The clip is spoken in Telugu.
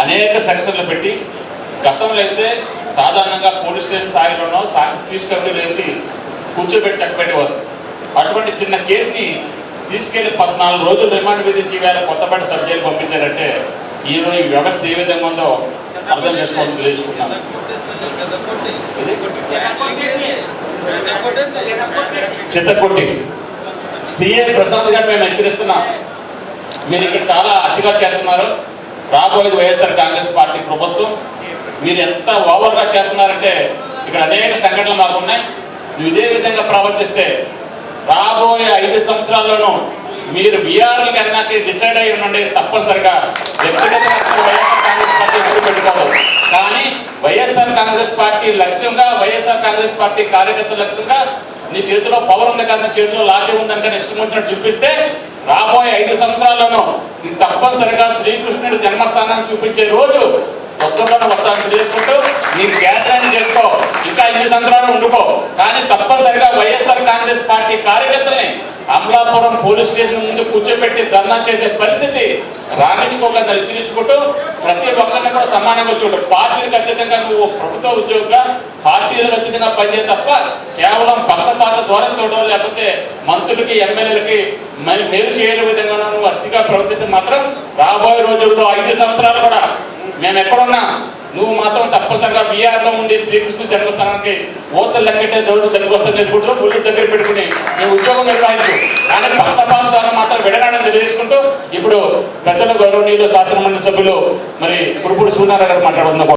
అనేక సెక్షన్లు పెట్టి, గతంలో అయితే సాధారణంగా పోలీస్ స్టేషన్ స్థాయిలోనో పీస్ కమిటీలు వేసి కూర్చోబెట్టి చక్కబెట్టేవారు. అటువంటి చిన్న కేసుని తీసుకెళ్లి 14 రోజులు రిమాండ్ విధించి వేళ కొత్తపేట సబ్ జైలు పంపించారంటే ఈరోజు ఈ వ్యవస్థ ఏ విధంగా ఉందో అర్థం చేసుకోవాలని తెలియజేసుకుంటున్నాను. చిత్తకొట్టి సీఎం ప్రశాంత్ గారు మేము హెచ్చరిస్తున్నాం, మీరు ఇక్కడ చాలా అతిగా చేస్తున్నారు. రాబోయేది వైఎస్ఆర్ కాంగ్రెస్ పార్టీ ప్రభుత్వం. మీరు ఎంత ఓవర్గా చేస్తున్నారంటే ఇక్కడ అనేక సంఘటనలు మాకు ఉన్నాయి. నువ్వు ఇదే విధంగా ప్రవర్తిస్తే రాబోయే 5 సంవత్సరాల్లోనూ మీరు బీఆర్ఎల్కి అన్నాకి డిసైడ్ అయి ఉండండి. తప్పనిసరిగా వ్యక్తిగత లక్ష్యం వైఎస్ఆర్ కాంగ్రెస్ పార్టీ ఎప్పుడు పెట్టుకోదు, కానీ వైఎస్ఆర్ కాంగ్రెస్ పార్టీ లక్ష్యంగా, వైఎస్ఆర్ కాంగ్రెస్ పార్టీ కార్యకర్తల లక్ష్యంగా నీ చేతిలో పవర్ ఉంది కదా, చేతిలో లాఠీ ఉందని కానీ ఇష్టం వచ్చినట్టు చూపిస్తే రాబోయే 5 సంవత్సరాల్లోనూ నీకు తప్పనిసరిగా శ్రీకృష్ణుడి జన్మస్థానాన్ని చూపించే రోజు తొందరలోనే వస్తానని తెలియజేసుకుంటూ నీకు చేతనాన్ని చేసుకో, ఇంకా 2 సంవత్సరాలు ఉండుకో, కానీ తప్పనిసరిగా వైఎస్ఆర్ కాంగ్రెస్ పార్టీ కార్యకర్తల్ని అమలాపురం పోలీస్ స్టేషన్ ముందు కూర్చోబెట్టి ధర్నా చేసే పరిస్థితి రాణించుకోకుండా హెచ్చరించుకుంటూ ప్రతి ఒక్కరిని కూడా సమానంగా చూడు. పార్టీలకు అతీతంగా నువ్వు ప్రభుత్వ ఉద్యోగిగా పార్టీలకు అతీతంగా పనిచేయ తప్ప కేవలం పక్షపాత ధోరణితోడో లేకపోతే మంత్రులకి ఎమ్మెల్యేలకి మేలు చేయని విధంగా నువ్వు అతిగా ప్రవర్తిస్తే మాత్రం రాబోయే రోజుల్లో 5 సంవత్సరాలు కూడా మేము ఎక్కడున్నా నువ్వు మాత్రం తప్పనిసరిగా బీఆర్లో ఉండి శ్రీకృష్ణ జన్మస్థానానికి ఓచలు లెక్కెట్టే రోజు దగ్గరికి వస్తాను చెప్పుకుంటూ పుల్లు దగ్గర పెట్టుకుని నీ ఉద్యోగం నిర్వహించు, కానీ పక్షపాత ద్వారా మాత్రం విడనాడని తెలియజేసుకుంటూ ఇప్పుడు పెద్దలు గౌరవనీయులు శాసనమండలి సభ్యులు మరి కురుపూడి సూర్యనారాయణ గారు మాట్లాడుతున్నారు.